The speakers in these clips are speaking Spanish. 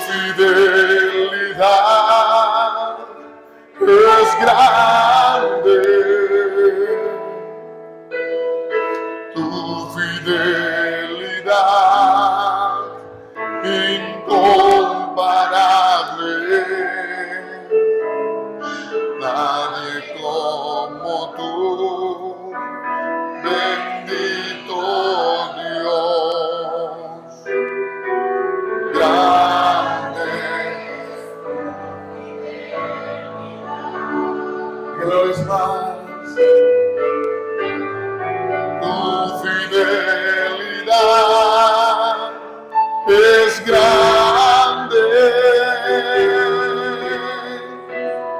fidelidad es grande. Tu fidelidad incomparable. Nadie como tú, bendito Dios, grande. Que lo es más, tu fidelidad es grande.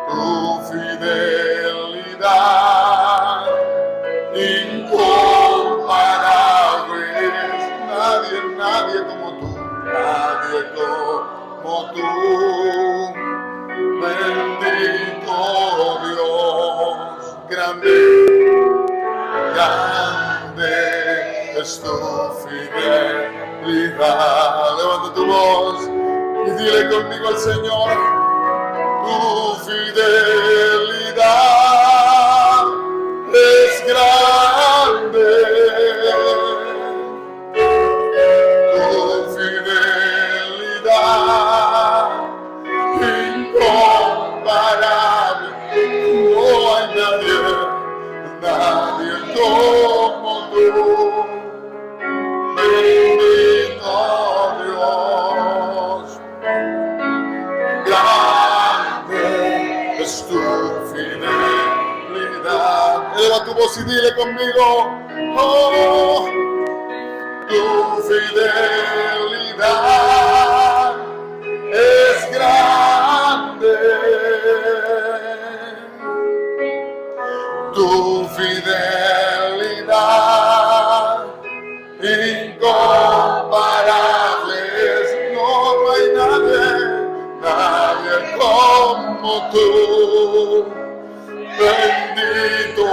Tu fidelidad incomparable. Nadie como tú, nadie como tú, bendito Dios, grande, grande es tu fidelidad. Levanta tu voz y dile conmigo al Señor: tu fidelidad es grande. Tu fidelidad incomparable. No hay nadie como tú. Bendito Dios, grande es tu fidelidad. Eleva tu voz y dile conmigo: oh, tu fidelidad es grande. Tu fidelidad incomparable. No hay nadie como tú. Bendito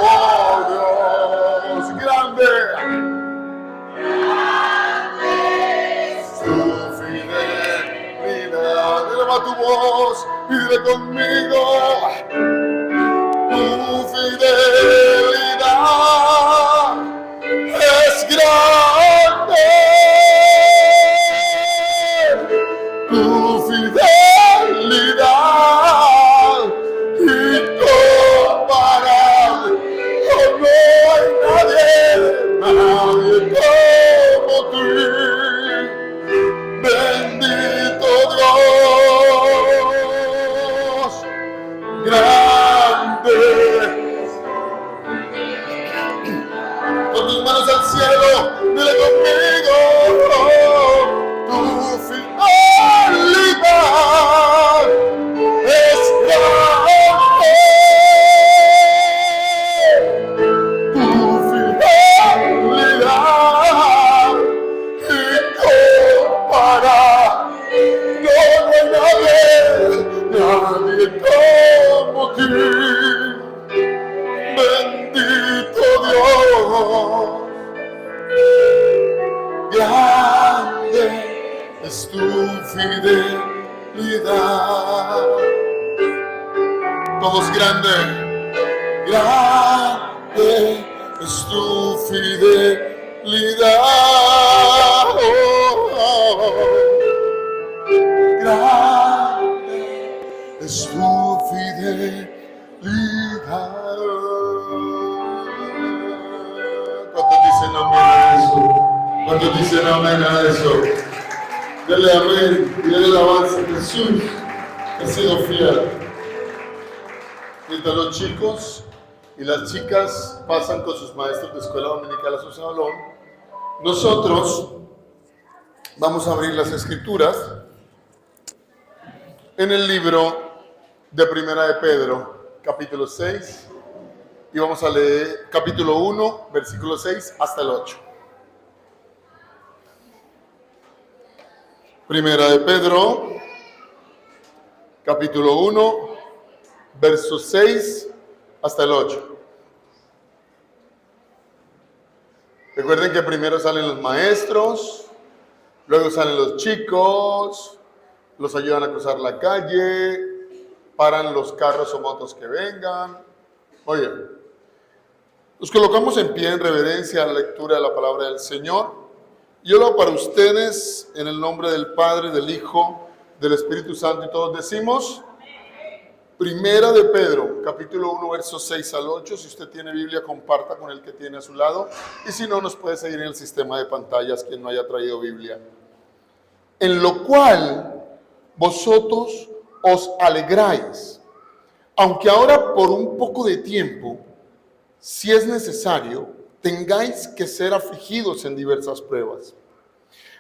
Dios, grande. Tu fidelidad. Eleva tu voz y dile conmigo: tu fidelidad es grande. Tu fidelidad incomparable. Oh, no hay nadie como tú. Bendito Dios, grande. Con tus manos al cielo, dile conmigo: oh, tu fidelidad es grande. Tu fidelidad incomparable. No hay nadie como tú. Bendito Dios, grande es tu fidelidad. Todos grande, grande es tu fidelidad. Oh, grande es tu fidelidad. ¿Cuántos dicen amén a eso? ¿Cuántos dicen amén a eso? Dele amén y dele alabanza a Jesús. Ha sido fiel. Mientras los chicos y las chicas pasan con sus maestros de escuela dominical a su salón, nosotros vamos a abrir las escrituras en el libro de Primera de Pedro, capítulo 6, y vamos a leer capítulo 1, versículo 6 hasta el 8. Primera de Pedro, capítulo 1, versos 6 hasta el 8. Recuerden que primero salen los maestros, luego salen los chicos, los ayudan a cruzar la calle, paran los carros o motos que vengan. Oye, nos colocamos en pie en reverencia a la lectura de la palabra del Señor. Yo lo hago para ustedes en el nombre del Padre, del Hijo, del Espíritu Santo, y todos decimos: Primera de Pedro, capítulo 1, versos 6 al 8. Si usted tiene Biblia, comparta con el que tiene a su lado. Y si no, nos puede seguir en el sistema de pantallas quien no haya traído Biblia. En lo cual vosotros os alegráis, aunque ahora por un poco de tiempo, si es necesario, tengáis que ser afligidos en diversas pruebas,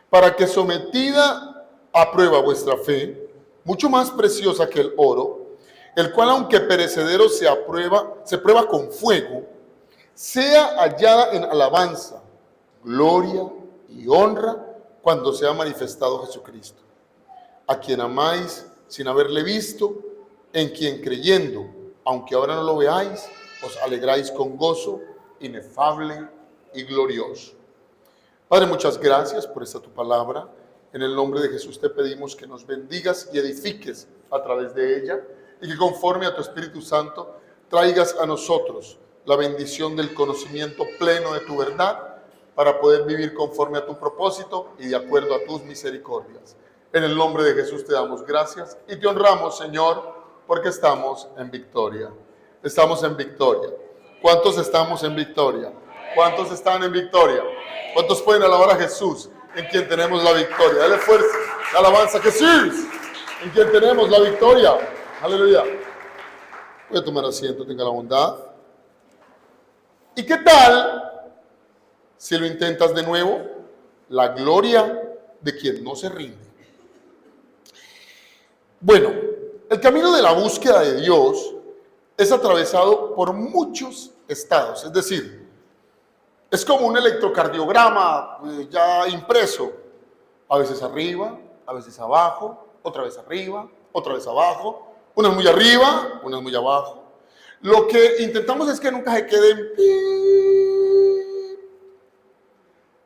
para que sometida a prueba vuestra fe, mucho más preciosa que el oro, el cual aunque perecedero se prueba con fuego, sea hallada en alabanza, gloria y honra cuando sea manifestado Jesucristo, a quien amáis sin haberle visto, en quien creyendo, aunque ahora no lo veáis, os alegráis con gozo inefable y glorioso. Padre, muchas gracias por esta tu palabra. En el nombre de Jesús te pedimos que nos bendigas y edifiques a través de ella, y que conforme a tu Espíritu Santo traigas a nosotros la bendición del conocimiento pleno de tu verdad, para poder vivir conforme a tu propósito y de acuerdo a tus misericordias. En el nombre de Jesús te damos gracias y te honramos, Señor, porque estamos en victoria. Estamos en victoria. ¿Cuántos estamos en victoria? ¿Cuántos están en victoria? ¿Cuántos pueden alabar a Jesús, en quien tenemos la victoria? Dale fuerza, la alabanza a Jesús, en quien tenemos la victoria. Aleluya. Voy a tomar asiento, tenga la bondad. ¿Y qué tal si lo intentas de nuevo? La gloria de quien no se rinde. Bueno, el camino de la búsqueda de Dios es atravesado por muchos estados, es decir, es como un electrocardiograma ya impreso, a veces arriba, a veces abajo, otra vez arriba, otra vez abajo, unas muy arriba, unas muy abajo. Lo que intentamos es que nunca se quede en pie.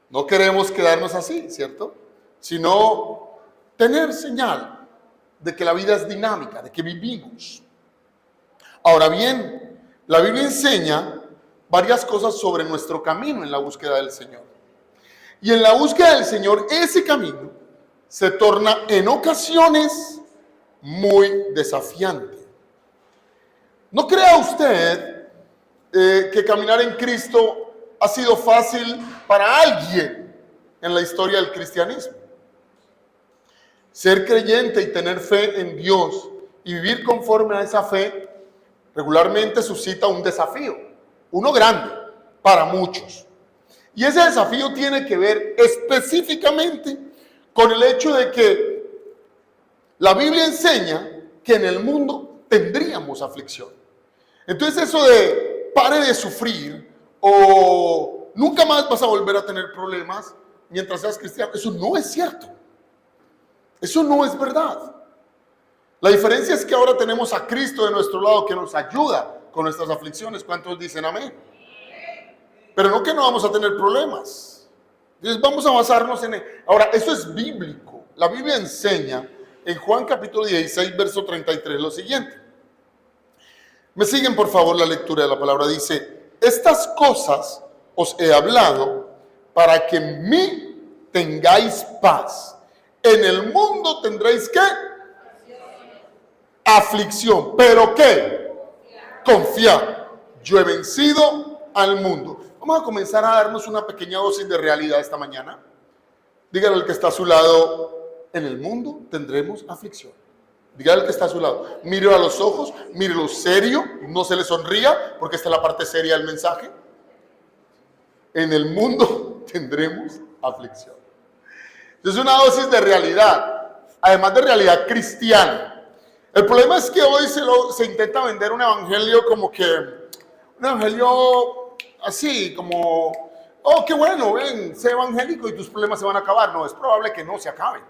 No queremos quedarnos así, ¿cierto? Sino tener señal de que la vida es dinámica, de que vivimos. Ahora bien, la Biblia enseña varias cosas sobre nuestro camino en la búsqueda del Señor. Y en la búsqueda del Señor, ese camino se torna en ocasiones muy desafiante. No crea usted que caminar en Cristo ha sido fácil para alguien en la historia del cristianismo. Ser creyente y tener fe en Dios y vivir conforme a esa fe regularmente suscita un desafío, uno grande para muchos. Y ese desafío tiene que ver específicamente con el hecho de que la Biblia enseña que en el mundo tendríamos aflicción. Entonces eso de pare de sufrir o nunca más vas a volver a tener problemas mientras seas cristiano, eso no es cierto. Eso no es verdad. La diferencia es que ahora tenemos a Cristo de nuestro lado que nos ayuda con nuestras aflicciones. ¿Cuántos dicen amén? Pero no que no vamos a tener problemas. Entonces vamos a basarnos en él. Ahora, eso es bíblico. La Biblia enseña en Juan capítulo 16, verso 33 lo siguiente. Me siguen por favor la lectura de la palabra. Dice: estas cosas os he hablado para que en mí tengáis paz. En el mundo tendréis ¿qué? Aflicción. ¿Pero qué? Confiar. Yo he vencido al mundo. Vamos a comenzar a darnos una pequeña dosis de realidad esta mañana. Dígale al que está a su lado: en el mundo tendremos aflicción. Dígale al que está a su lado, mírelo a los ojos, mírelo serio, no se le sonría, porque esta es la parte seria del mensaje. En el mundo tendremos aflicción. Es una dosis de realidad, además de realidad cristiana. El problema es que hoy se intenta vender un evangelio como que, un evangelio así, como, oh, qué bueno, ven, sé evangélico y tus problemas se van a acabar. No, es probable que no se acaben.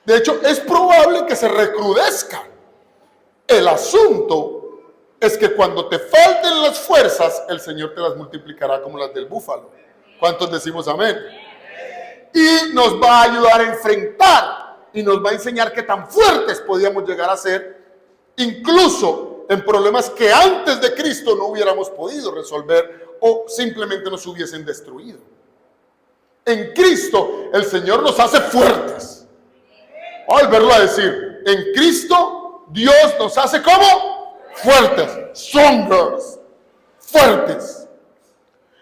De hecho, es probable que se recrudezcan. El asunto es que cuando te falten las fuerzas, el Señor te las multiplicará como las del búfalo. ¿Cuántos decimos amén? Y nos va a ayudar a enfrentar y nos va a enseñar qué tan fuertes podíamos llegar a ser, incluso en problemas que antes de Cristo no hubiéramos podido resolver o simplemente nos hubiesen destruido. En Cristo el Señor nos hace fuertes. Al verlo a decir, en Cristo Dios nos hace como fuertes, strongers, fuertes.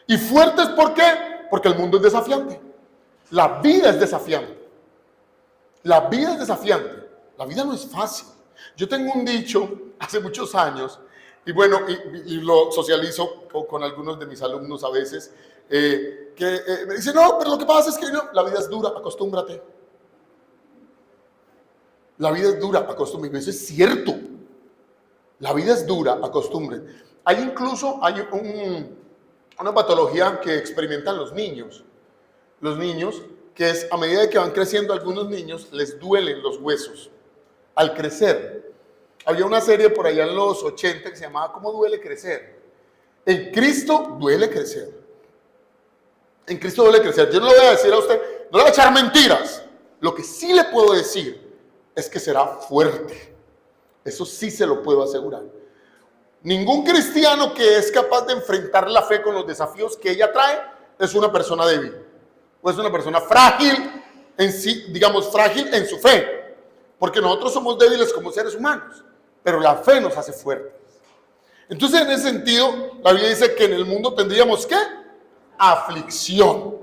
¿Y fuertes por qué? Porque el mundo es desafiante. La vida es desafiante. La vida es desafiante. La vida no es fácil. Yo tengo un dicho hace muchos años, y bueno, y lo socializo con algunos de mis alumnos a veces, que me dicen, no, pero lo que pasa es que no, la vida es dura, acostúmbrate. La vida es dura, acostúmbrate. Eso es cierto. La vida es dura, acostúmbrate. Hay incluso una patología que experimentan los niños. Los niños, que es a medida que van creciendo algunos niños, les duelen los huesos. Al crecer. Había una serie por allá en los 80 que se llamaba ¿Cómo duele crecer? En Cristo duele crecer. En Cristo duele crecer. Yo no le voy a decir a usted, no le voy a echar mentiras. Lo que sí le puedo decir es que será fuerte. Eso sí se lo puedo asegurar. Ningún cristiano que es capaz de enfrentar la fe con los desafíos que ella trae es una persona débil. O es una persona frágil en sí, digamos frágil en su fe. Porque nosotros somos débiles como seres humanos. Pero la fe nos hace fuertes. Entonces, en ese sentido, la Biblia dice que en el mundo tendríamos ¿qué? Aflicción.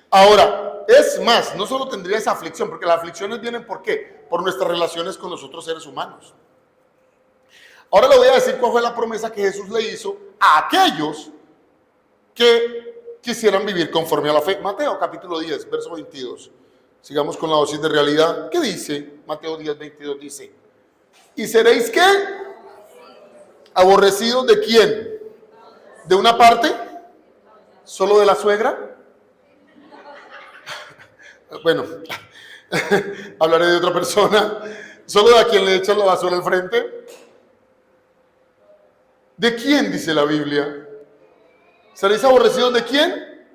Ahora, es más, no solo tendría esa aflicción, porque las aflicciones vienen ¿por qué? Por nuestras relaciones con los otros seres humanos. Ahora le voy a decir cuál fue la promesa que Jesús le hizo a aquellos que quisieran vivir conforme a la fe. Mateo capítulo 10, verso 22. Sigamos con la dosis de realidad. ¿Qué dice? Mateo 10, 22 dice, ¿y seréis qué? ¿Aborrecidos de quién? ¿De una parte? ¿Solo de la suegra? Bueno, hablaré de otra persona. ¿Solo de a quien le echan la basura al frente? ¿De quién dice la Biblia? ¿Seréis aborrecidos de quién?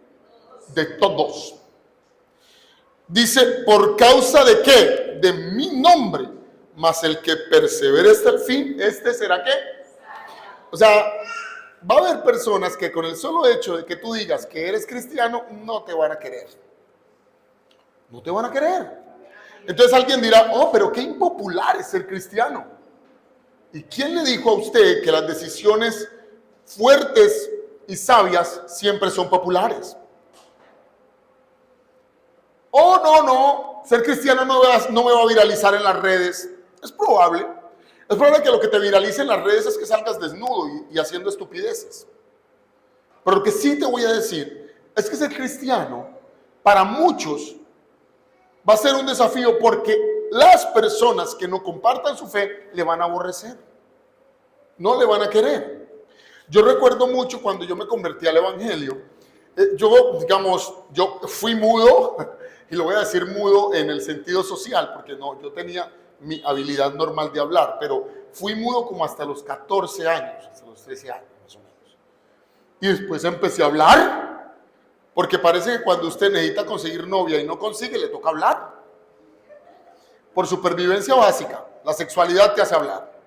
De todos. Dice, ¿por causa de qué? De mi nombre. Mas el que persevere hasta el fin, este será ¿qué? O sea, va a haber personas que con el solo hecho de que tú digas que eres cristiano, no te van a querer. No te van a querer. Entonces alguien dirá, oh, pero qué impopular es ser cristiano. ¿Y quién le dijo a usted que las decisiones fuertes y sabias siempre son populares? Oh, no, ser cristiano no me va a viralizar en las redes. Es probable que lo que te viralice en las redes es que salgas desnudo y haciendo estupideces. Pero lo que sí te voy a decir es que ser cristiano, para muchos, va a ser un desafío porque las personas que no compartan su fe le van a aborrecer. No le van a querer. Yo recuerdo mucho cuando yo me convertí al evangelio. Yo fui mudo, y lo voy a decir mudo en el sentido social, porque no, yo tenía mi habilidad normal de hablar, pero fui mudo como hasta los 14 años, hasta los 13 años más o menos. Y después empecé a hablar, porque parece que cuando usted necesita conseguir novia y no consigue, le toca hablar. Por supervivencia básica, la sexualidad te hace hablar.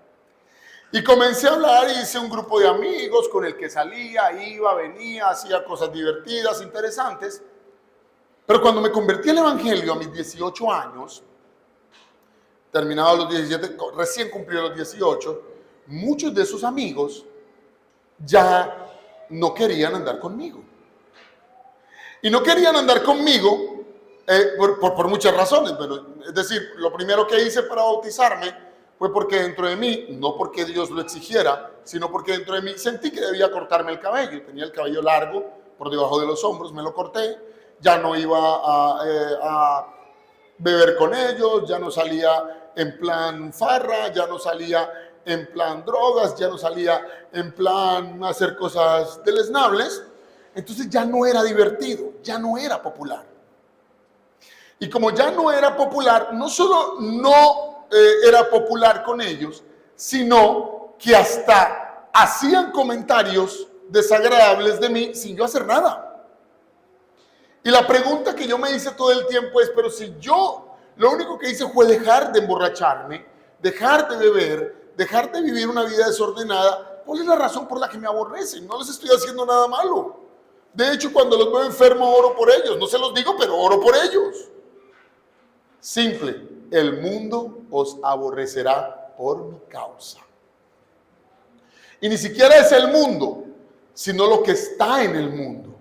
Y comencé a hablar y hice un grupo de amigos con el que salía, iba, venía, hacía cosas divertidas, interesantes. Pero cuando me convertí al evangelio a mis 18 años, terminados los 17, recién cumplí los 18, muchos de esos amigos ya no querían andar conmigo. Y no querían andar conmigo por muchas razones. Bueno, es decir, lo primero que hice para bautizarme fue porque dentro de mí, no porque Dios lo exigiera, sino porque dentro de mí sentí que debía cortarme el cabello. Tenía el cabello largo por debajo de los hombros, me lo corté. Ya no iba a beber con ellos, ya no salía en plan farra, ya no salía en plan drogas, ya no salía en plan hacer cosas deleznables. Entonces ya no era divertido, ya no era popular. Y como ya no era popular, no solo no era popular con ellos, sino que hasta hacían comentarios desagradables de mí sin yo hacer nada. Y la pregunta que yo me hice todo el tiempo es, pero si yo Lo único que hice fue dejar de emborracharme, dejar de beber, dejar de vivir una vida desordenada. ¿Cuál es la razón por la que me aborrecen? No les estoy haciendo nada malo. De hecho, cuando los veo enfermos, oro por ellos. No se los digo, pero oro por ellos. Simple, el mundo os aborrecerá por mi causa. Y ni siquiera es el mundo, sino lo que está en el mundo.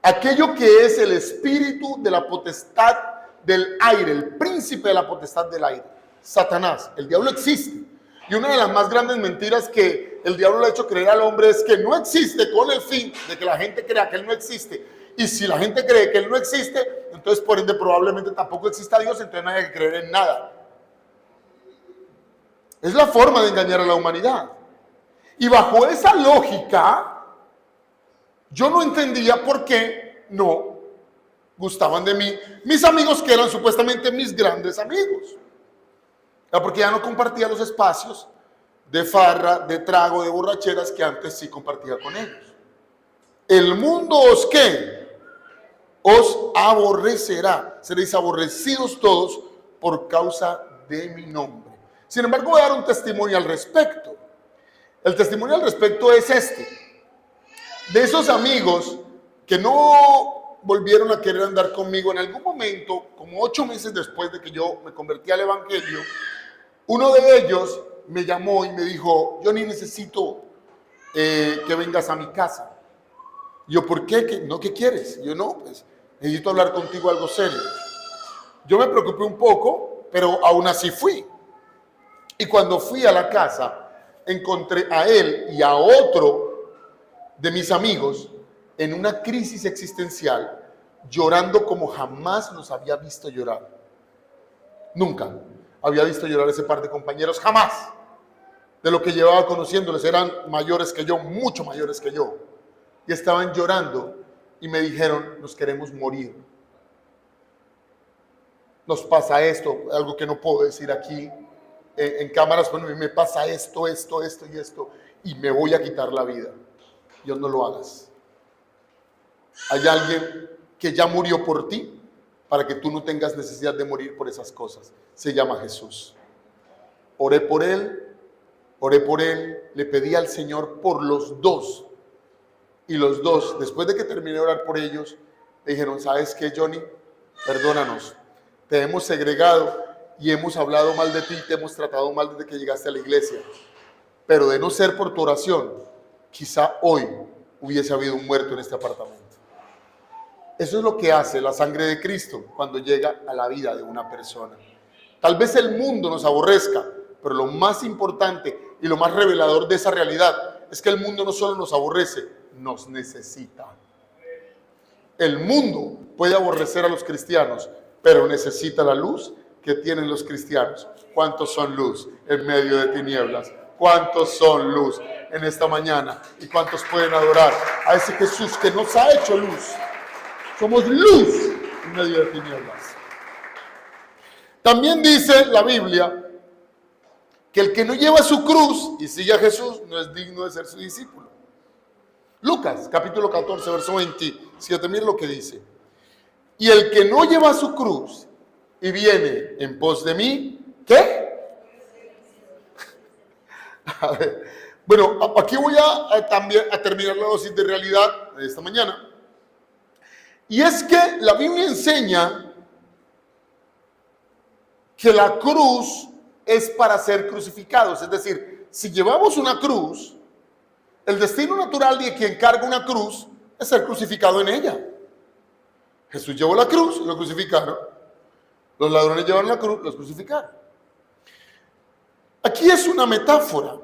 Aquello que es el espíritu de la potestad del aire, el príncipe de la potestad del aire, Satanás. El diablo existe. Y una de las más grandes mentiras que el diablo le ha hecho creer al hombre es que no existe, con el fin de que la gente crea que él no existe. Y si la gente cree que él no existe, entonces por ende probablemente tampoco exista Dios, entonces no hay que creer en nada. Es la forma de engañar a la humanidad. Y bajo esa lógica, yo no entendía por qué no gustaban de mí mis amigos, que eran supuestamente mis grandes amigos. Porque ya no compartía los espacios de farra, de trago, de borracheras que antes sí compartía con ellos. El mundo os ¿qué? Os aborrecerá. Seréis aborrecidos todos por causa de mi nombre. Sin embargo, voy a dar un testimonio al respecto. El testimonio al respecto es este. De esos amigos que no volvieron a querer andar conmigo, en algún momento, como 8 meses después de que yo me convertí al evangelio, uno de ellos me llamó y me dijo: yo ni necesito que vengas a mi casa. Yo, ¿por qué? ¿Qué quieres? Yo, no, pues necesito hablar contigo algo serio. Yo me preocupé un poco, pero aún así fui. Y cuando fui a la casa, encontré a él y a otro de mis amigos en una crisis existencial, llorando como jamás los había visto llorar. Nunca había visto llorar ese par de compañeros, jamás. De lo que llevaba conociéndoles, eran mayores que yo, mucho mayores que yo. Y estaban llorando y me dijeron: nos queremos morir. Nos pasa esto, algo que no puedo decir aquí en cámaras, pero me pasa esto y esto, y me voy a quitar la vida. Dios, no lo hagas. Hay alguien que ya murió por ti para que tú no tengas necesidad de morir por esas cosas. Se llama Jesús. Oré por él, le pedí al Señor por los dos. Y los dos, después de que terminé de orar por ellos, me dijeron: ¿sabes qué, Johnny? Perdónanos. Te hemos segregado y hemos hablado mal de ti, te hemos tratado mal desde que llegaste a la iglesia. Pero de no ser por tu oración, quizá hoy hubiese habido un muerto en este apartamento. Eso es lo que hace la sangre de Cristo cuando llega a la vida de una persona. Tal vez el mundo nos aborrezca, pero lo más importante y lo más revelador de esa realidad es que el mundo no solo nos aborrece, nos necesita. El mundo puede aborrecer a los cristianos, pero necesita la luz que tienen los cristianos. ¿Cuántos son luz en medio de tinieblas? ¿Cuántos son luz en esta mañana? ¿Y cuántos pueden adorar a ese Jesús que nos ha hecho luz? Somos luz en medio de tinieblas. También dice la Biblia que el que no lleva su cruz y sigue a Jesús no es digno de ser su discípulo. Lucas, capítulo 14, verso 27, mire lo que dice. Y el que no lleva su cruz y viene en pos de mí, ¿qué? A ver, bueno, aquí voy también a terminar la dosis de realidad de esta mañana. Y es que la Biblia enseña que la cruz es para ser crucificados. Es decir, si llevamos una cruz, el destino natural de quien carga una cruz es ser crucificado en ella. Jesús llevó la cruz, lo crucificaron. Los ladrones llevaron la cruz, los crucificaron. Aquí es una metáfora.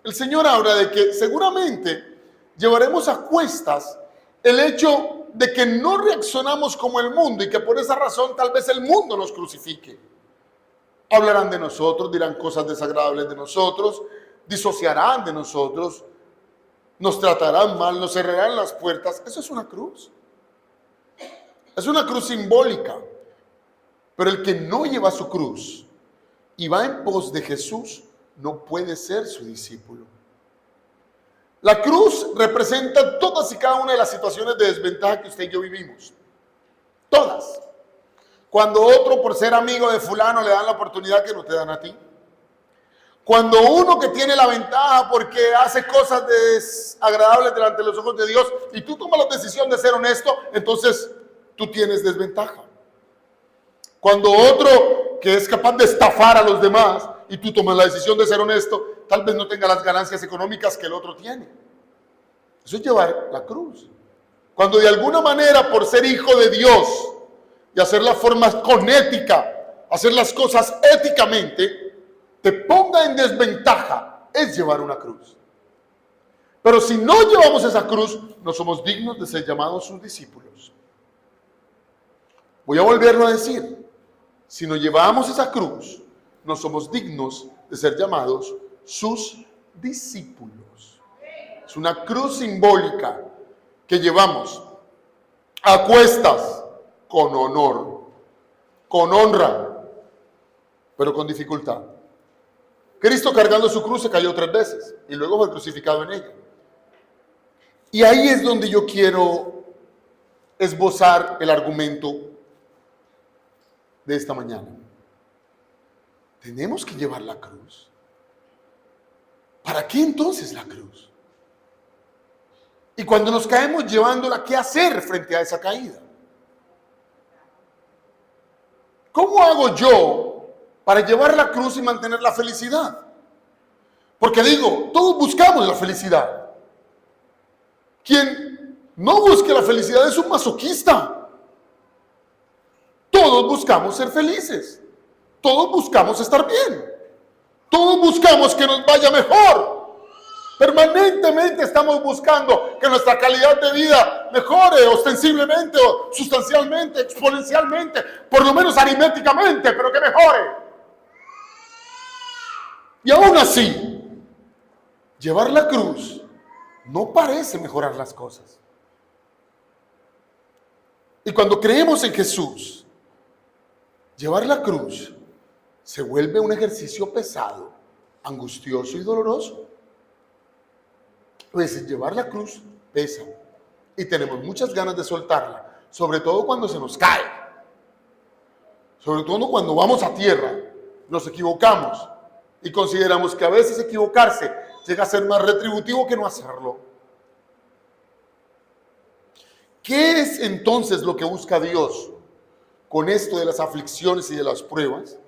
El Señor habla de que seguramente llevaremos a cuestas el hecho de que no reaccionamos como el mundo y que por esa razón tal vez el mundo nos crucifique. Hablarán de nosotros, dirán cosas desagradables de nosotros, disociarán de nosotros, nos tratarán mal, nos cerrarán las puertas. Eso es una cruz. Es una cruz simbólica. Pero el que no lleva su cruz y va en pos de Jesús no puede ser su discípulo. La cruz representa todas y cada una de las situaciones de desventaja que usted y yo vivimos. Todas. Cuando otro, por ser amigo de fulano, le dan la oportunidad que no te dan a ti. Cuando uno que tiene la ventaja porque hace cosas desagradables delante de los ojos de Dios y tú tomas la decisión de ser honesto, entonces tú tienes desventaja. Cuando otro que es capaz de estafar a los demás y tú tomas la decisión de ser honesto, tal vez no tenga las ganancias económicas que el otro tiene. Eso es llevar la cruz. Cuando de alguna manera, por ser hijo de Dios y hacer las formas con ética, hacer las cosas éticamente, te ponga en desventaja, es llevar una cruz. Pero si no llevamos esa cruz, no somos dignos de ser llamados sus discípulos. Voy a volverlo a decir. Si no llevamos esa cruz, no somos dignos de ser llamados sus discípulos. Es una cruz simbólica que llevamos a cuestas con honor, con honra, pero con dificultad. Cristo, cargando su cruz, se cayó 3 veces y luego fue crucificado en ella. Y ahí es donde yo quiero esbozar el argumento de esta mañana. Tenemos que llevar la cruz. ¿Para qué entonces la cruz? Y cuando nos caemos llevándola, ¿qué hacer frente a esa caída? ¿Cómo hago yo para llevar la cruz y mantener la felicidad? Porque digo, todos buscamos la felicidad. Quien no busque la felicidad es un masoquista. Todos buscamos ser felices. Todos buscamos estar bien. Todos buscamos que nos vaya mejor. Permanentemente estamos buscando que nuestra calidad de vida mejore ostensiblemente, o sustancialmente, exponencialmente, por lo menos aritméticamente, pero que mejore. Y aún así, llevar la cruz no parece mejorar las cosas. Y cuando creemos en Jesús, llevar la cruz se vuelve un ejercicio pesado, angustioso y doloroso. Pues llevar la cruz pesa y tenemos muchas ganas de soltarla, sobre todo cuando se nos cae, sobre todo cuando vamos a tierra, nos equivocamos y consideramos que a veces equivocarse llega a ser más retributivo que no hacerlo. ¿Qué es entonces lo que busca Dios con esto de las aflicciones y de las pruebas?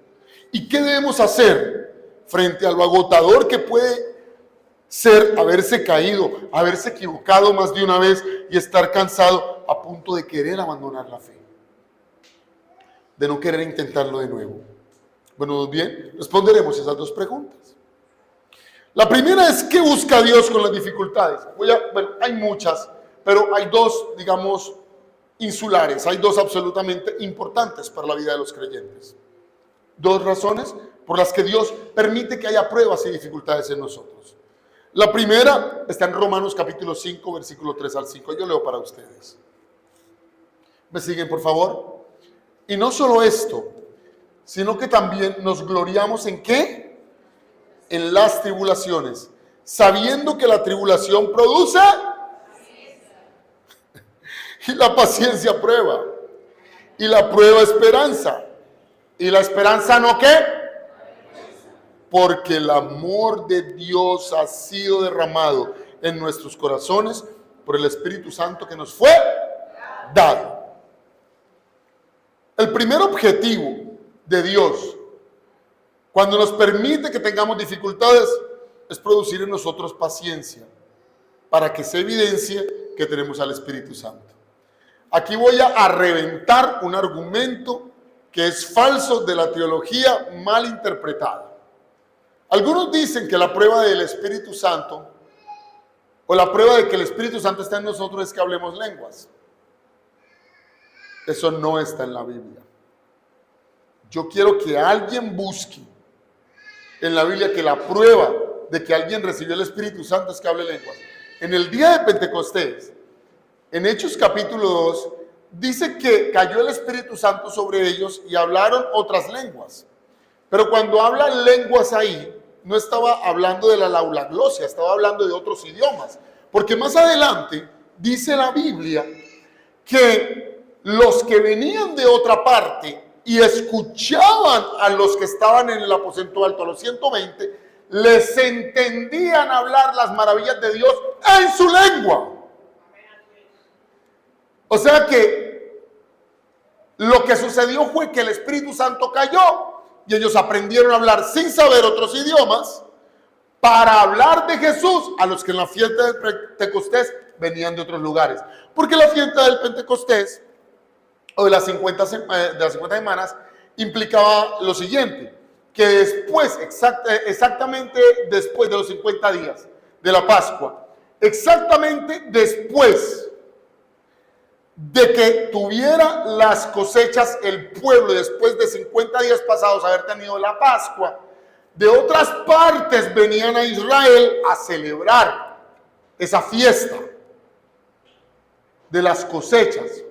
¿Y qué debemos hacer frente a lo agotador que puede ser haberse caído, haberse equivocado más de una vez y estar cansado a punto de querer abandonar la fe, de no querer intentarlo de nuevo? Bueno, bien, responderemos esas 2 preguntas. La primera es, ¿qué busca Dios con las dificultades? Hay muchas, pero hay 2, digamos, insulares, hay 2 absolutamente importantes para la vida de los creyentes. 2 razones por las que Dios permite que haya pruebas y dificultades en nosotros. La primera está en Romanos capítulo 5, versículo 3 al 5. Yo leo para ustedes. ¿Me siguen, por favor? Y no solo esto, sino que también nos gloriamos ¿en qué? En las tribulaciones, sabiendo que la tribulación produce y la paciencia prueba, y la prueba esperanza, y la esperanza ¿no qué? Porque el amor de Dios ha sido derramado en nuestros corazones por el Espíritu Santo que nos fue dado. El primer objetivo de Dios, cuando nos permite que tengamos dificultades, es producir en nosotros paciencia, para que se evidencie que tenemos al Espíritu Santo. Aquí voy a reventar un argumento que es falso de la teología mal interpretada. Algunos dicen que la prueba del Espíritu Santo, o la prueba de que el Espíritu Santo está en nosotros, es que hablemos lenguas. Eso no está en la Biblia. Yo quiero que alguien busque en la Biblia que la prueba de que alguien recibió el Espíritu Santo es que hable lenguas. En el día de Pentecostés, en Hechos capítulo 2, dice que cayó el Espíritu Santo sobre ellos y hablaron otras lenguas. Pero cuando hablan lenguas ahí, no estaba hablando de la laulaglosia, estaba hablando de otros idiomas. Porque más adelante dice la Biblia que los que venían de otra parte y escuchaban a los que estaban en el aposento alto, a los 120, les entendían hablar las maravillas de Dios en su lengua. O sea que lo que sucedió fue que el Espíritu Santo cayó y ellos aprendieron a hablar sin saber otros idiomas para hablar de Jesús a los que en la fiesta del Pentecostés venían de otros lugares. Porque la fiesta del Pentecostés o de las 50 semanas implicaba lo siguiente, que después, exactamente después de los 50 días de la Pascua, exactamente después de que tuviera las cosechas el pueblo, después de 50 días pasados haber tenido la Pascua, de otras partes venían a Israel a celebrar esa fiesta de las cosechas.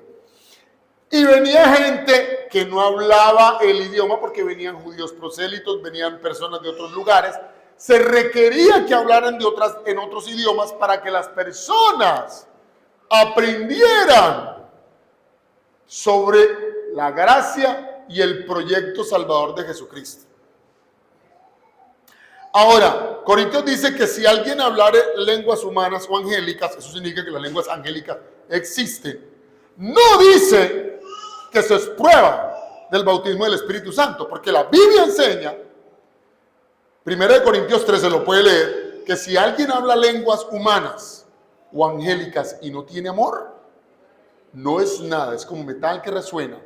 Y venía gente que no hablaba el idioma porque venían judíos prosélitos, venían personas de otros lugares. Se requería que hablaran en otros idiomas para que las personas aprendieran sobre la gracia y el proyecto salvador de Jesucristo. Ahora, Corintios dice que si alguien hablare lenguas humanas o angélicas, eso significa que las lenguas angélicas existen. No dice que eso es prueba del bautismo del Espíritu Santo, porque la Biblia enseña, 1 Corintios 13 lo puede leer, que si alguien habla lenguas humanas o angélicas y no tiene amor, no es nada, es como metal que resuena,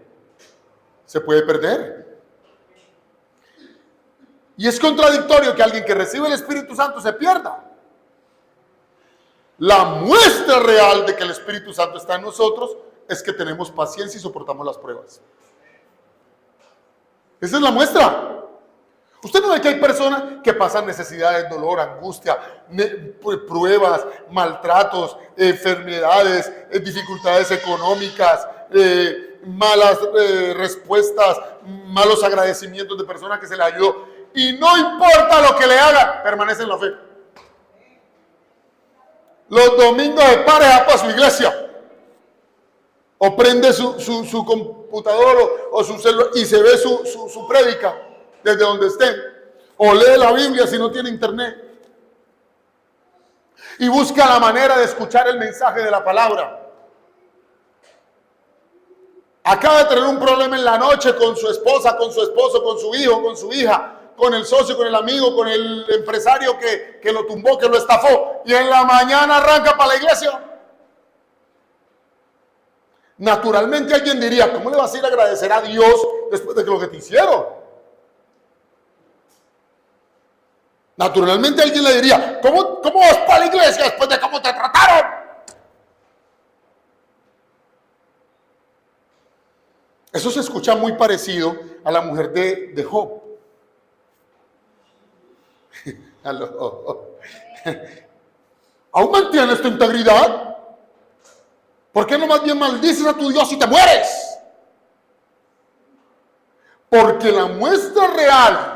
se puede perder. Y es contradictorio que alguien que recibe el Espíritu Santo se pierda. La muestra real de que el Espíritu Santo está en nosotros es que tenemos paciencia y soportamos las pruebas. Esa es la muestra. Usted no ve que hay personas que pasan necesidades, dolor, angustia, pruebas, maltratos, enfermedades, dificultades económicas, malas respuestas, malos agradecimientos de personas que se le ayudó. Y no importa lo que le hagan, permanece en la fe. Los domingos de pareja para su iglesia. O prende su computador o su celular y se ve su prédica desde donde esté. O lee la Biblia si no tiene internet. Y busca la manera de escuchar el mensaje de la palabra. Acaba de tener un problema en la noche con su esposa, con su esposo, con su hijo, con su hija, con el socio, con el amigo, con el empresario que lo tumbó, que lo estafó. Y en la mañana arranca para la iglesia. Naturalmente alguien diría, ¿cómo le vas a ir a agradecer a Dios después de lo que te hicieron? Naturalmente alguien le diría, ¿cómo vas para la iglesia después de cómo te trataron? Eso se escucha muy parecido a la mujer de Job. ¿Aún mantienes tu integridad? ¿Por qué no más bien maldices a tu Dios y te mueres? Porque la muestra real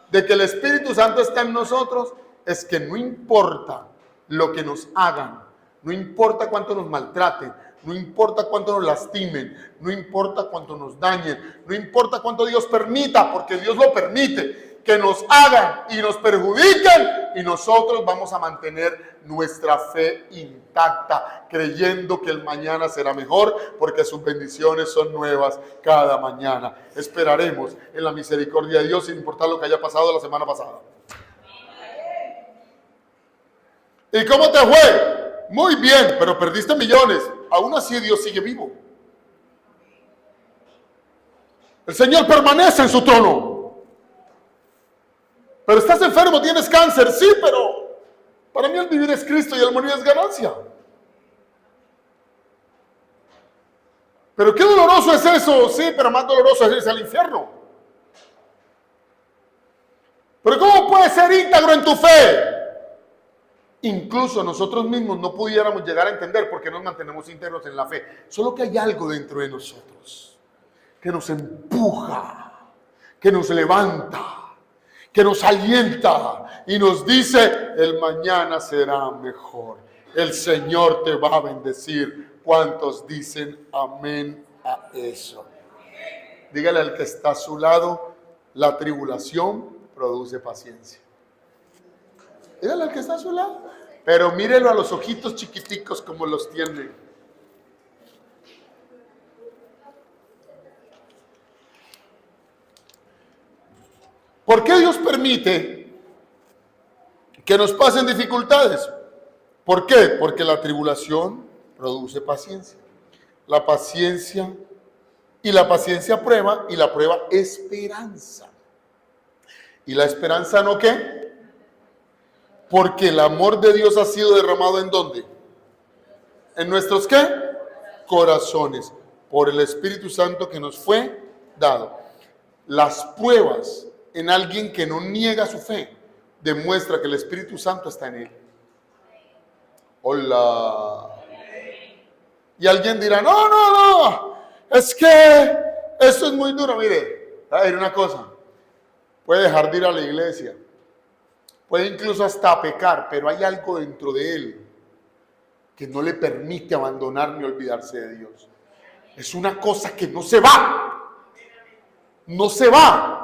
de que el Espíritu Santo está en nosotros es que no importa lo que nos hagan, no importa cuánto nos maltraten, no importa cuánto nos lastimen, no importa cuánto nos dañen, no importa cuánto Dios permita, porque Dios lo permite, que nos hagan y nos perjudiquen, y nosotros vamos a mantener nuestra fe intacta, creyendo que el mañana será mejor, porque sus bendiciones son nuevas cada mañana. Esperaremos en la misericordia de Dios sin importar lo que haya pasado la semana pasada. ¿Y cómo te fue? Muy bien, pero perdiste millones. Aún así Dios sigue vivo. El Señor permanece en su trono. Pero estás enfermo, tienes cáncer, sí, pero para mí el vivir es Cristo y el morir es ganancia. Pero qué doloroso es eso, sí, pero más doloroso es irse al infierno. Pero ¿cómo puedes ser íntegro en tu fe? Incluso nosotros mismos no pudiéramos llegar a entender por qué nos mantenemos íntegros en la fe. Solo que hay algo dentro de nosotros que nos empuja, que nos levanta, que nos alienta y nos dice, el mañana será mejor. El Señor te va a bendecir. ¿Cuántos dicen amén a eso? Dígale al que está a su lado, la tribulación produce paciencia. Dígale al que está a su lado. Pero mírelo a los ojitos chiquiticos como los tiene. ¿Por qué Dios permite que nos pasen dificultades? ¿Por qué? Porque la tribulación produce paciencia. La paciencia prueba, y la prueba esperanza. ¿Y la esperanza no qué? Porque el amor de Dios ha sido derramado ¿en dónde? ¿En nuestros qué? Corazones, por el Espíritu Santo que nos fue dado. Las pruebas en alguien que no niega su fe demuestra que el Espíritu Santo está en él. Hola. Y alguien dirá, no, es que esto es muy duro. Mire, a ver una cosa, puede dejar de ir a la iglesia, puede incluso hasta pecar, pero hay algo dentro de él que no le permite abandonar ni olvidarse de Dios. Es una cosa que no se va. No se va.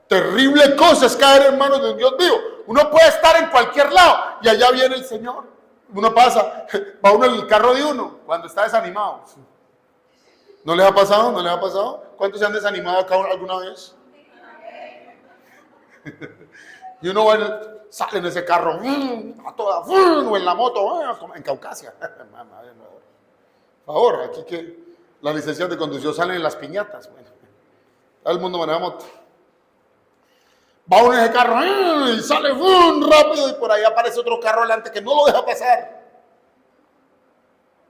Terrible cosa es caer en manos de un Dios vivo. Uno puede estar en cualquier lado y allá viene el Señor. Uno pasa, va uno en el carro de uno cuando está desanimado. ¿No les ha pasado? ¿No les ha pasado? ¿Cuántos se han desanimado acá alguna vez? Y uno sale en ese carro a toda, o en la moto, en Caucasia. Por favor, aquí que las licencias de conducción salen en las piñatas. Bueno, todo el mundo maneja moto. Va uno en ese carro y sale rápido y por ahí aparece otro carro adelante que no lo deja pasar.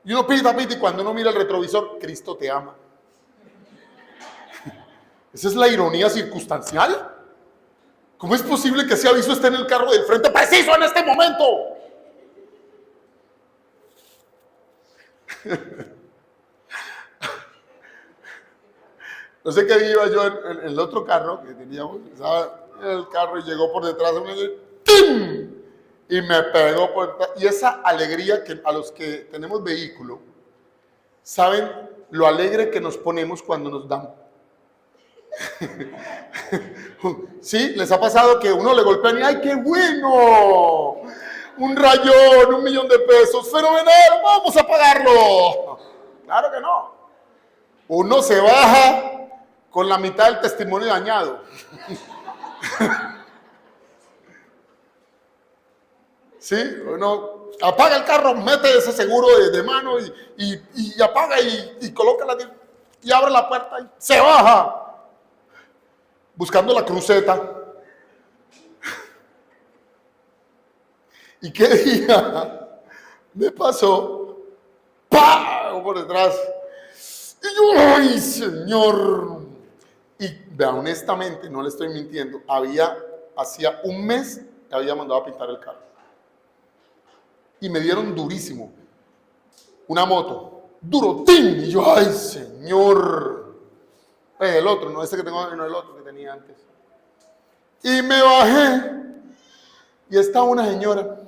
Y uno pita y cuando uno mira el retrovisor, Cristo te ama. Esa es la ironía circunstancial. ¿Cómo es posible que ese aviso esté en el carro del frente preciso en este momento? No sé qué iba yo en el otro carro que teníamos, estaba en el carro y llegó por detrás de mí, ¡tim! Y me pegó por detrás. Y esa alegría que a los que tenemos vehículo, ¿saben lo alegre que nos ponemos cuando nos dan? ¿Sí? ¿Les ha pasado que uno le golpean y ¡ay, qué bueno! Un rayón, 1.000.000 de pesos, fenomenal, vamos a pagarlo. Claro que no. Uno se baja con la mitad del testimonio dañado. ¿Sí? Uno apaga el carro, mete ese seguro de mano y apaga y coloca y abre la puerta y se baja buscando la cruceta. ¿Y qué día me pasó? ¡Pah! Por detrás. Y yo, ¡ay, Señor! Y vea, honestamente, no le estoy mintiendo, hacía un mes que había mandado a pintar el carro. Y me dieron durísimo. Una moto, duro, ¡tim! Y yo, ¡ay, Señor! El otro, no este que tengo, no el otro que tenía antes. Y me bajé y estaba una señora.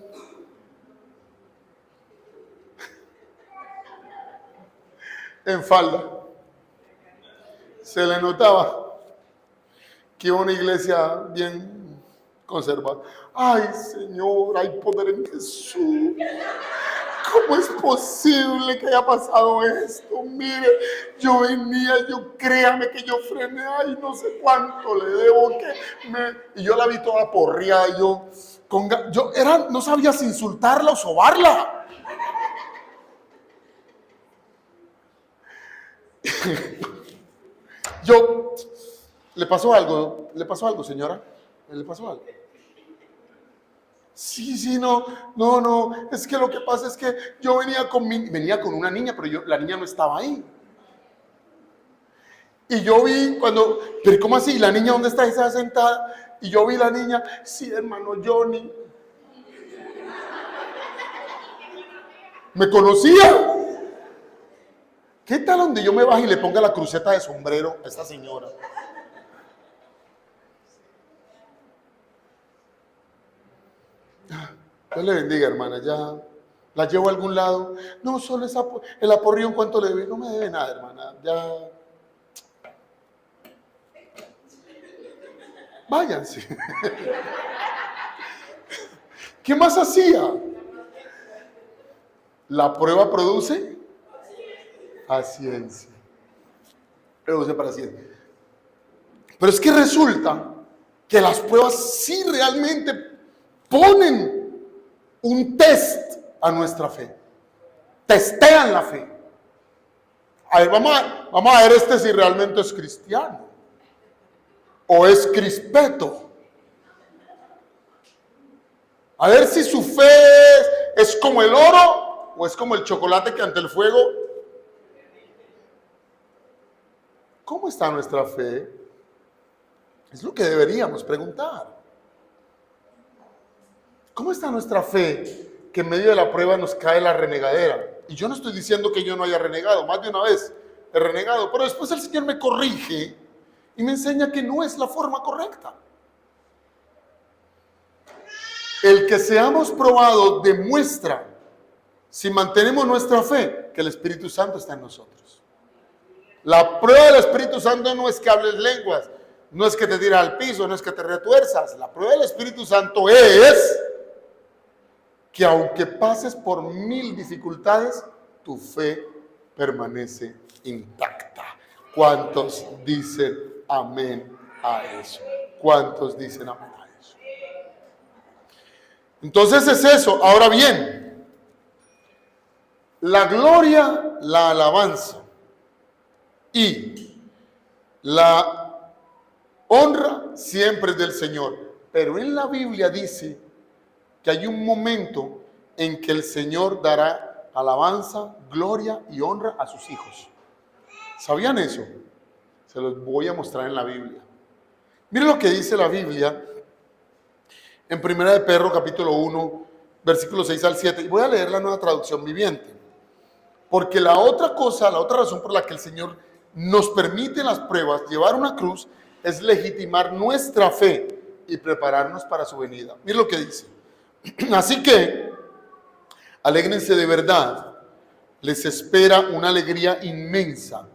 En falda. Se le notaba que iba a una iglesia bien conservada. ¡Ay, Señor! ¡Hay poder en Jesús! ¿Cómo es posible que haya pasado esto? Mire, yo venía, créame que yo frené, ay, no sé cuánto le debo, y yo la vi toda porreada, no sabía si insultarla o sobarla. ¿Le pasó algo? ¿Le pasó algo, señora? ¿Le pasó algo? Sí, no, es que lo que pasa es que yo venía con una niña, pero la niña no estaba ahí. Y yo vi pero ¿cómo así? ¿La niña dónde está? Estaba sentada. Y yo vi la niña, sí, hermano Johnny. ¿Me conocía? ¿Qué tal donde yo me baje y le ponga la cruceta de sombrero a esta señora? Dios le bendiga, hermana, ya la llevo a algún lado. No, solo el aporrío, ¿cuánto le debe? No me debe nada, hermana, ya. váyanse. ¿Qué más hacía? La prueba produce paciencia. Produce paciencia. Pero es que resulta que las pruebas sí realmente ponen un test a nuestra fe. Testean la fe. A ver, vamos a ver si realmente es cristiano o es crispeto. A ver si su fe es como el oro o es como el chocolate que ante el fuego. ¿Cómo está nuestra fe? Es lo que deberíamos preguntar. ¿Cómo está nuestra fe que en medio de la prueba nos cae la renegadera? Y yo no estoy diciendo que yo no haya renegado, más de una vez he renegado, pero después el Señor me corrige y me enseña que no es la forma correcta. El que seamos probados demuestra, si mantenemos nuestra fe, que el Espíritu Santo está en nosotros. La prueba del Espíritu Santo no es que hables lenguas, no es que te tires al piso, no es que te retuerzas. La prueba del Espíritu Santo es que aunque pases por 1000 dificultades, tu fe permanece intacta. ¿Cuántos dicen amén a eso? ¿Cuántos dicen amén a eso? Entonces es eso. Ahora bien, la gloria, la alabanza y la honra siempre es del Señor. Pero en la Biblia dice que hay un momento en que el Señor dará alabanza, gloria y honra a sus hijos. ¿Sabían eso? Se los voy a mostrar en la Biblia. Miren lo que dice la Biblia en 1 de Pedro capítulo 1, versículos 6 al 7. Y voy a leer la Nueva Traducción Viviente. Porque la otra razón por la que el Señor nos permite en las pruebas llevar una cruz es legitimar nuestra fe y prepararnos para su venida. Miren lo que dice. Así que, alégrense de verdad, les espera una alegría inmensa,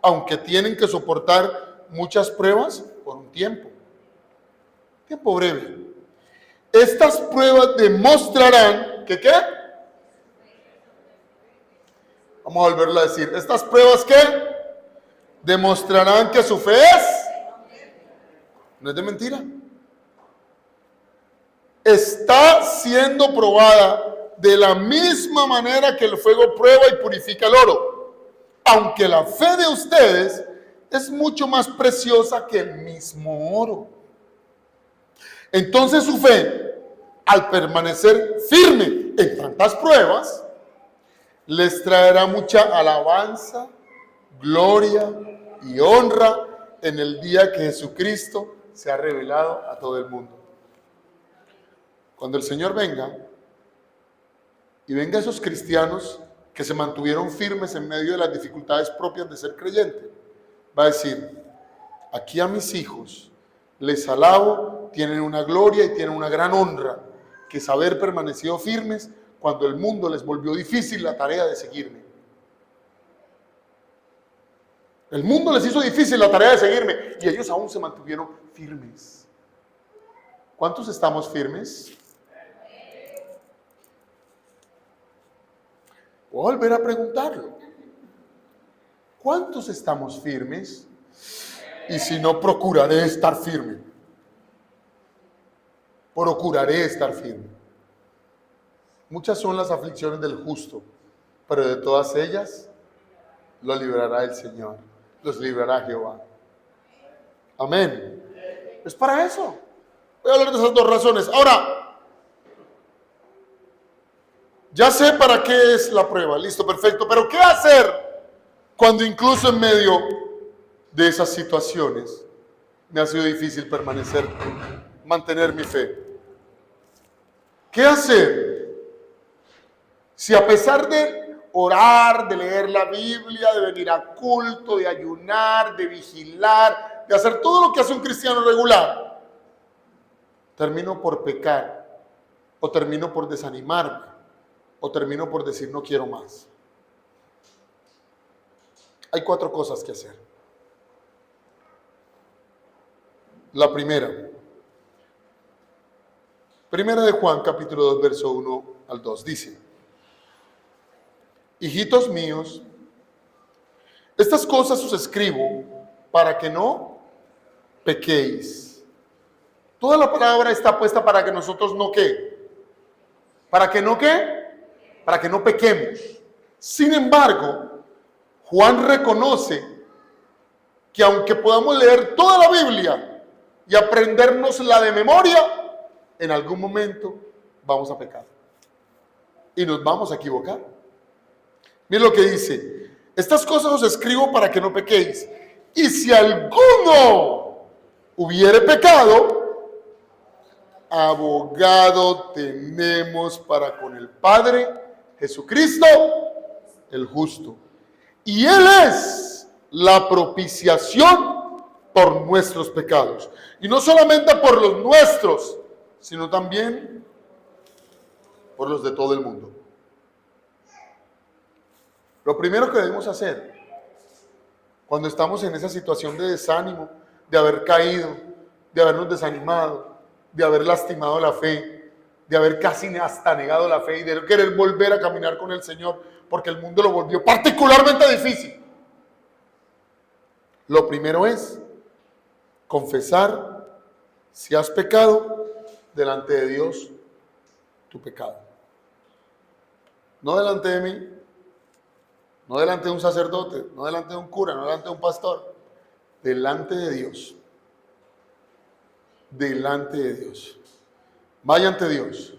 aunque tienen que soportar muchas pruebas por un tiempo breve. Estas pruebas demostrarán que ¿qué? Vamos a volverlo a decir. Estas pruebas ¿qué? Demostrarán que su fe no es de mentira. Está siendo probada de la misma manera que el fuego prueba y purifica el oro. Aunque la fe de ustedes es mucho más preciosa que el mismo oro. Entonces su fe, al permanecer firme en tantas pruebas, les traerá mucha alabanza, gloria y honra en el día que Jesucristo se ha revelado a todo el mundo. Cuando el Señor venga, y venga esos cristianos que se mantuvieron firmes en medio de las dificultades propias de ser creyente, va a decir, aquí a mis hijos les alabo, tienen una gloria y tienen una gran honra, que es haber permanecido firmes cuando el mundo les volvió difícil la tarea de seguirme. El mundo les hizo difícil la tarea de seguirme y ellos aún se mantuvieron firmes. ¿Cuántos estamos firmes? Voy a volver a preguntarlo. ¿Cuántos estamos firmes? Y si no, procuraré estar firme. Procuraré estar firme. Muchas son las aflicciones del justo, pero de todas ellas lo librará el Señor. Los librará Jehová. Amén. Es para eso. Voy a hablar de esas dos razones. Ahora, ya sé para qué es la prueba. Listo, perfecto. Pero ¿qué hacer cuando incluso en medio de esas situaciones me ha sido difícil mantener mi fe? ¿Qué hacer si a pesar de orar, de leer la Biblia, de venir a culto, de ayunar, de vigilar, de hacer todo lo que hace un cristiano regular, termino por pecar, o termino por desanimarme, o termino por decir no quiero más? Hay 4 cosas que hacer. La primera, Primera de Juan, capítulo 2, verso 1 al 2, dice: hijitos míos, estas cosas os escribo para que no pequéis. Toda la palabra está puesta para que nosotros no ¿qué? ¿Para que no qué? Para que no pequemos. Sin embargo, Juan reconoce que aunque podamos leer toda la Biblia y aprendérnosla de memoria, en algún momento vamos a pecar. Y nos vamos a equivocar. Miren lo que dice: estas cosas os escribo para que no pequéis. Y si alguno hubiere pecado, abogado tenemos para con el Padre, Jesucristo, el justo. Y Él es la propiciación por nuestros pecados. Y no solamente por los nuestros, sino también por los de todo el mundo. Lo primero que debemos hacer cuando estamos en esa situación de desánimo, de haber caído, de habernos desanimado, de haber lastimado la fe, de haber casi hasta negado la fe y de querer volver a caminar con el Señor porque el mundo lo volvió particularmente difícil. Lo primero es confesar si has pecado delante de Dios tu pecado. No delante de mí, no delante de un sacerdote, no delante de un cura, no delante de un pastor, delante de Dios. Delante de Dios. Vaya ante Dios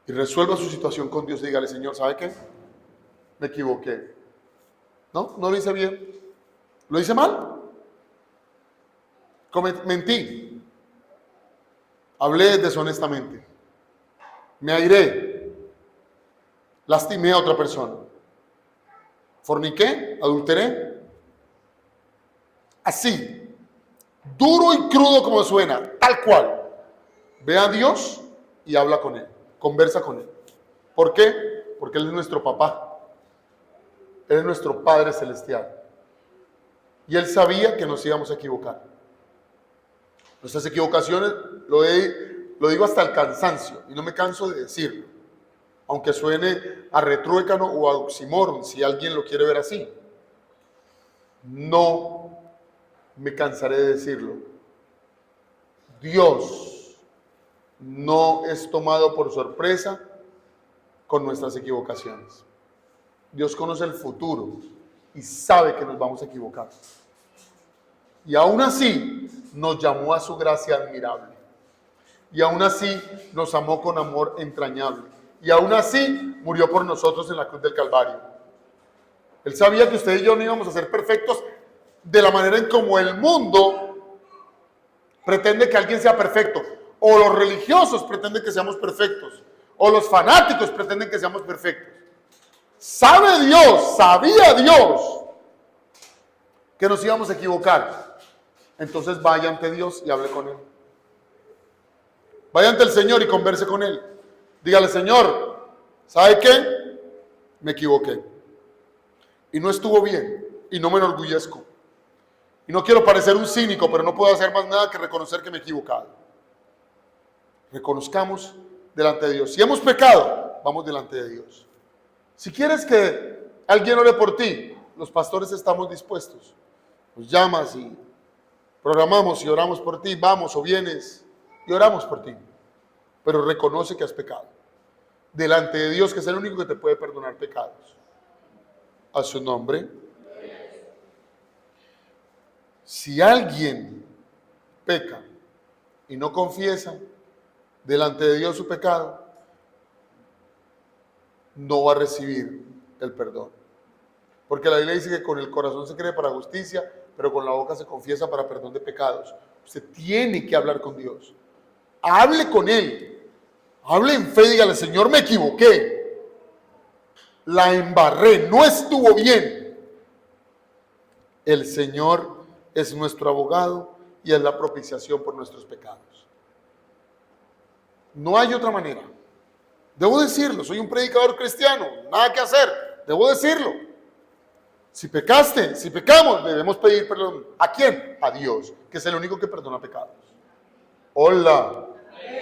y resuelva su situación con Dios. Dígale: Señor, ¿sabe qué? Me equivoqué. No lo hice bien. ¿Lo hice mal? Mentí. Hablé deshonestamente. Me airé. Lastimé a otra persona. Forniqué, adulteré. Así, duro y crudo como suena, tal cual. Ve a Dios y habla con Él, conversa con Él. ¿Por qué? Porque Él es nuestro papá. Él es nuestro Padre Celestial. Y Él sabía que nos íbamos a equivocar. Nuestras equivocaciones, lo digo hasta el cansancio, y no me canso de decirlo, aunque suene a retruécano o a oxímoron, si alguien lo quiere ver así. No me cansaré de decirlo. Dios no es tomado por sorpresa con nuestras equivocaciones. Dios conoce el futuro y sabe que nos vamos a equivocar. Y aún así nos llamó a su gracia admirable. Y aún así nos amó con amor entrañable. Y aún así murió por nosotros en la cruz del Calvario. Él sabía que usted y yo no íbamos a ser perfectos de la manera en como el mundo pretende que alguien sea perfecto. O los religiosos pretenden que seamos perfectos. O los fanáticos pretenden que seamos perfectos. Sabía Dios que nos íbamos a equivocar. Entonces vaya ante Dios y hable con Él. Vaya ante el Señor y converse con Él. Dígale: Señor, ¿sabe qué? Me equivoqué. Y no estuvo bien. Y no me enorgullezco. Y no quiero parecer un cínico, pero no puedo hacer más nada que reconocer que me he equivocado. Reconozcamos delante de Dios. Si hemos pecado, vamos delante de Dios. Si quieres que alguien ore por ti, los pastores estamos dispuestos. Nos llamas y programamos y oramos por ti. Vamos o vienes y oramos por ti. Pero reconoce que has pecado. Delante de Dios, que es el único que te puede perdonar pecados. A su nombre. Si alguien peca y no confiesa delante de Dios su pecado, no va a recibir el perdón. Porque la Biblia dice que con el corazón se cree para justicia, pero con la boca se confiesa para perdón de pecados. Usted tiene que hablar con Dios. Hable con Él. Hable en fe, dígale: Señor, me equivoqué. La embarré, no estuvo bien. El Señor es nuestro abogado y es la propiciación por nuestros pecados. No hay otra manera. Debo decirlo, soy un predicador cristiano, nada que hacer, debo decirlo. Si pecaste, si pecamos, debemos pedir perdón. ¿A quién? A Dios, que es el único que perdona pecados. Hola.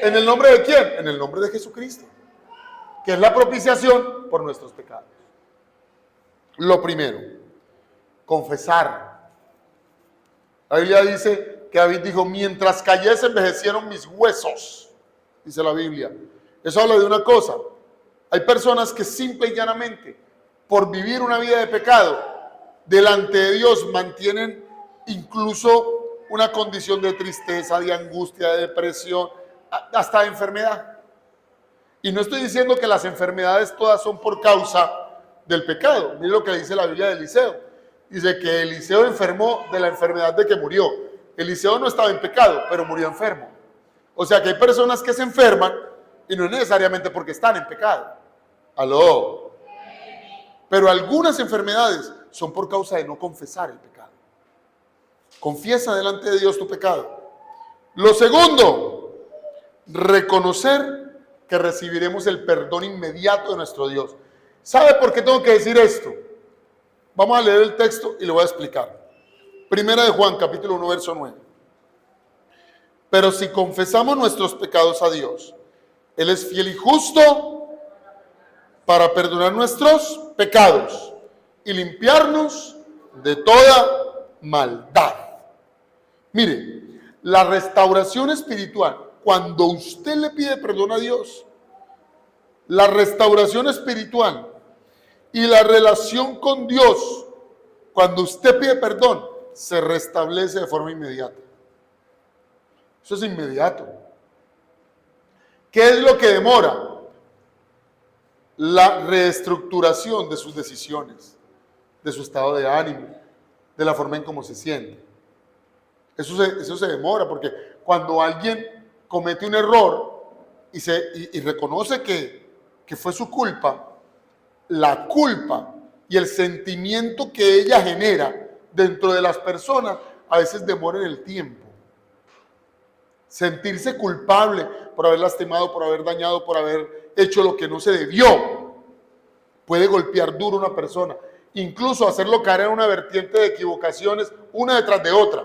¿En el nombre de quién? En el nombre de Jesucristo, que es la propiciación por nuestros pecados. Lo primero, confesar. La Biblia dice que David dijo, mientras callé se envejecieron mis huesos, dice la Biblia. Eso habla de una cosa. Hay personas que simple y llanamente, por vivir una vida de pecado, delante de Dios mantienen incluso una condición de tristeza, de angustia, de depresión, hasta de enfermedad. Y no estoy diciendo que las enfermedades todas son por causa del pecado. Mire lo que dice la Biblia de Eliseo. Dice que Eliseo enfermó de la enfermedad de que murió. Eliseo no estaba en pecado, pero murió enfermo. O sea que hay personas que se enferman y no es necesariamente porque están en pecado. Aló. Pero algunas enfermedades son por causa de no confesar el pecado. Confiesa delante de Dios tu pecado. Lo segundo, reconocer que recibiremos el perdón inmediato de nuestro Dios. ¿Sabe por qué tengo que decir esto? Vamos a leer el texto y lo voy a explicar. Primera de Juan, capítulo 1, verso 9. Pero si confesamos nuestros pecados a Dios, Él es fiel y justo para perdonar nuestros pecados y limpiarnos de toda maldad. Mire, la restauración espiritual, cuando usted le pide perdón a Dios, la restauración espiritual y la relación con Dios, cuando usted pide perdón, se restablece de forma inmediata. Eso es inmediato. ¿Qué es lo que demora? La reestructuración de sus decisiones, de su estado de ánimo, de la forma en cómo se siente. Eso se demora, porque cuando alguien comete un error y reconoce que fue su culpa, la culpa y el sentimiento que ella genera dentro de las personas a veces demora en el tiempo. Sentirse culpable por haber lastimado, por haber dañado, por haber hecho lo que no se debió, puede golpear duro a una persona, incluso hacerlo caer en una vertiente de equivocaciones una detrás de otra,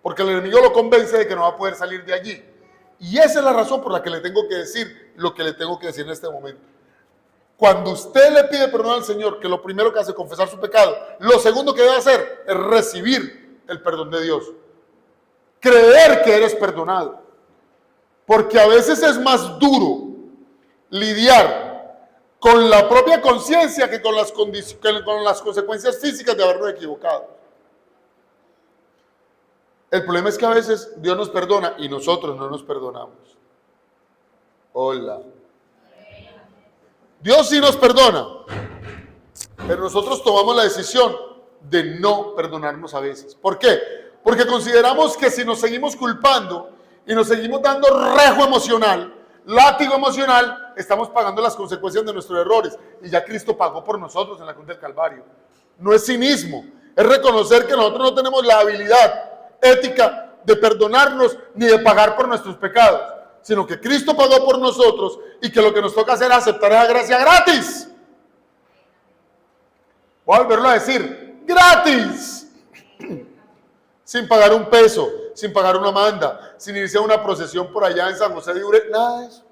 porque el enemigo lo convence de que no va a poder salir de allí. Y esa es la razón por la que le tengo que decir lo que le tengo que decir en este momento. Cuando usted le pide perdón al Señor, que lo primero que hace es confesar su pecado, lo segundo que debe hacer es recibir el perdón de Dios. Creer que eres perdonado. Porque a veces es más duro lidiar con la propia conciencia que con las consecuencias físicas de habernos equivocado. El problema es que a veces Dios nos perdona y nosotros no nos perdonamos. Hola. Dios sí nos perdona, pero nosotros tomamos la decisión de no perdonarnos a veces. ¿Por qué? Porque consideramos que si nos seguimos culpando y nos seguimos dando rejo emocional, látigo emocional, estamos pagando las consecuencias de nuestros errores. Y ya Cristo pagó por nosotros en la cruz del Calvario. No es cinismo, es reconocer que nosotros no tenemos la habilidad ética de perdonarnos ni de pagar por nuestros pecados, sino que Cristo pagó por nosotros y que lo que nos toca hacer es aceptar esa gracia gratis. Voy a volverlo a decir, gratis. Sin pagar un peso, sin pagar una manda, sin irse a una procesión por allá en San José de Ure, nada de eso.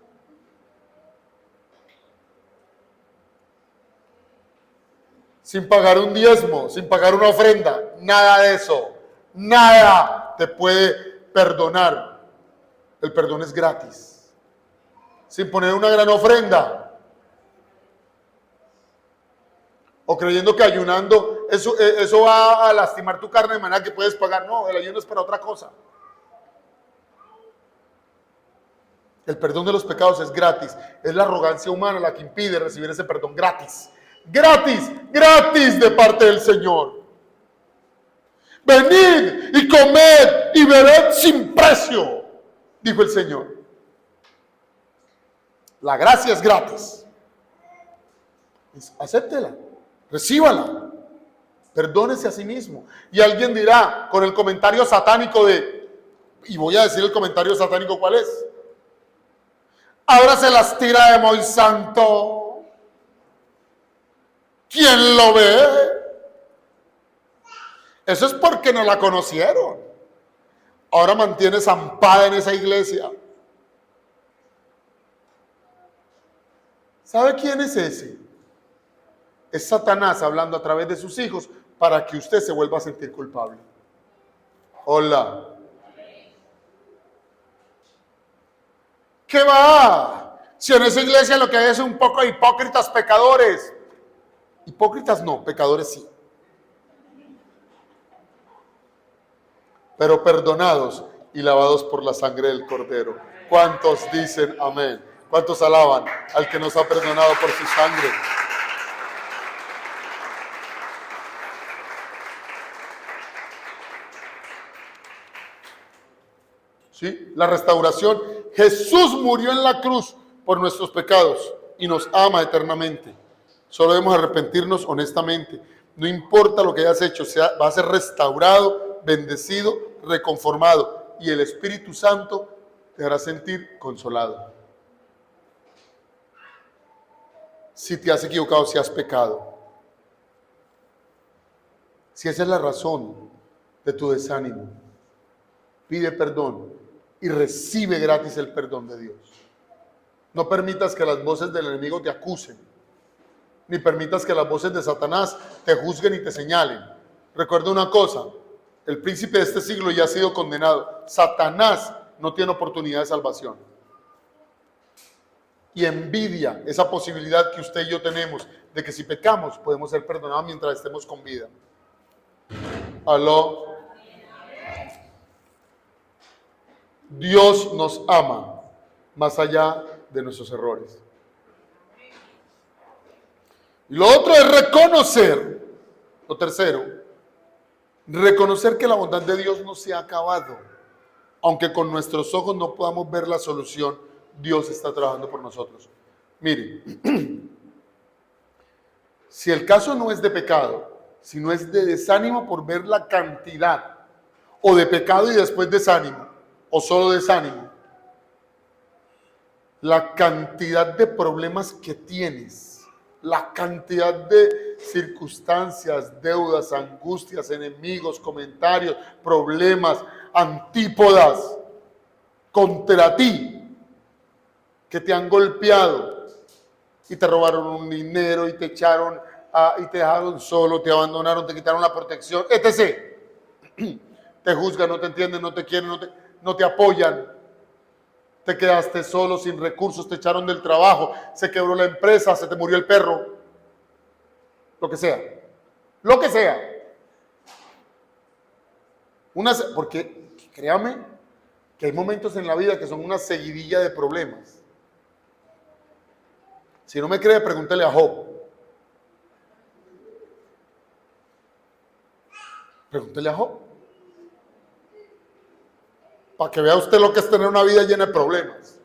Sin pagar un diezmo, sin pagar una ofrenda, nada de eso. Nada te puede perdonar. El perdón es gratis. Sin poner una gran ofrenda. O creyendo que ayunando, eso va a lastimar tu carne de manera que puedes pagar. No, el ayuno es para otra cosa. El perdón de los pecados es gratis. Es la arrogancia humana la que impide recibir ese perdón gratis. Gratis, gratis de parte del Señor. Venid y comed y bebed sin precio, dijo el Señor. La gracia es gratis. Acéptela, recíbala, perdónese a sí mismo. Y alguien dirá con el comentario satánico y voy a decir el comentario satánico cuál es. Ahora se las tira de muy santo. ¿Quién lo ve? Eso es porque no la conocieron. Ahora mantiene zampada en esa iglesia. ¿Sabe quién es ese? Es Satanás hablando a través de sus hijos para que usted se vuelva a sentir culpable. Hola. ¿Qué va? Si en esa iglesia lo que hay es un poco de hipócritas pecadores. Hipócritas no, pecadores sí. Pero perdonados y lavados por la sangre del Cordero. ¿Cuántos dicen amén? ¿Cuántos alaban al que nos ha perdonado por su sangre? ¿Sí? La restauración. Jesús murió en la cruz por nuestros pecados y nos ama eternamente. Solo debemos arrepentirnos honestamente. No importa lo que hayas hecho, va a ser restaurado, bendecido, reconformado. Y el Espíritu Santo te hará sentir consolado. Si te has equivocado, si has pecado. Si esa es la razón de tu desánimo, pide perdón y recibe gratis el perdón de Dios. No permitas que las voces del enemigo te acusen, ni permitas que las voces de Satanás te juzguen y te señalen. Recuerda una cosa, el príncipe de este siglo ya ha sido condenado. Satanás no tiene oportunidad de salvación. Y envidia esa posibilidad que usted y yo tenemos de que si pecamos podemos ser perdonados mientras estemos con vida. Aló. Dios nos ama más allá de nuestros errores. Y lo otro es reconocer, lo tercero, reconocer que la bondad de Dios no se ha acabado. Aunque con nuestros ojos no podamos ver la solución, Dios está trabajando por nosotros. Mire, si el caso no es de pecado, sino es de desánimo por ver la cantidad, o de pecado y después desánimo, o solo desánimo, la cantidad de problemas que tienes, la cantidad de circunstancias, deudas, angustias, enemigos, comentarios, problemas, antípodas contra ti, que te han golpeado y te robaron un dinero y te echaron y te dejaron solo, te abandonaron, te quitaron la protección, etc. Te juzgan, no te entienden, no te quieren, no te apoyan. Te quedaste solo, sin recursos, te echaron del trabajo, se quebró la empresa, se te murió el perro. Lo que sea. Lo que sea. Porque créame que hay momentos en la vida que son una seguidilla de problemas. Si no me cree, pregúntele a Job. Pregúntele a Job. Para que vea usted lo que es tener una vida llena de problemas.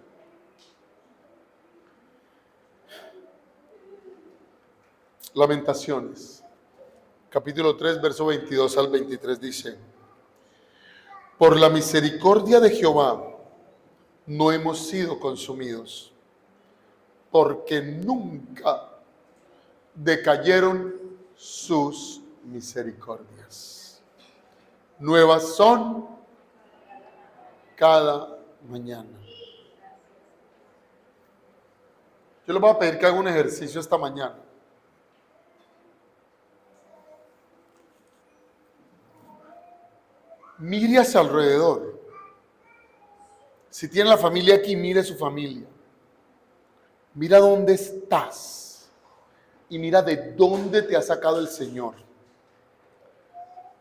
Lamentaciones, capítulo 3, verso 22 al 23 dice: por la misericordia de Jehová no hemos sido consumidos, porque nunca decayeron sus misericordias. Nuevas son cada mañana. Yo les voy a pedir que hagan un ejercicio esta mañana. Mire hacia alrededor. Si tiene la familia aquí, mire su familia. Mira dónde estás. Y mira de dónde te ha sacado el Señor.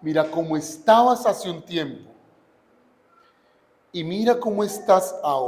Mira cómo estabas hace un tiempo. Y mira cómo estás ahora.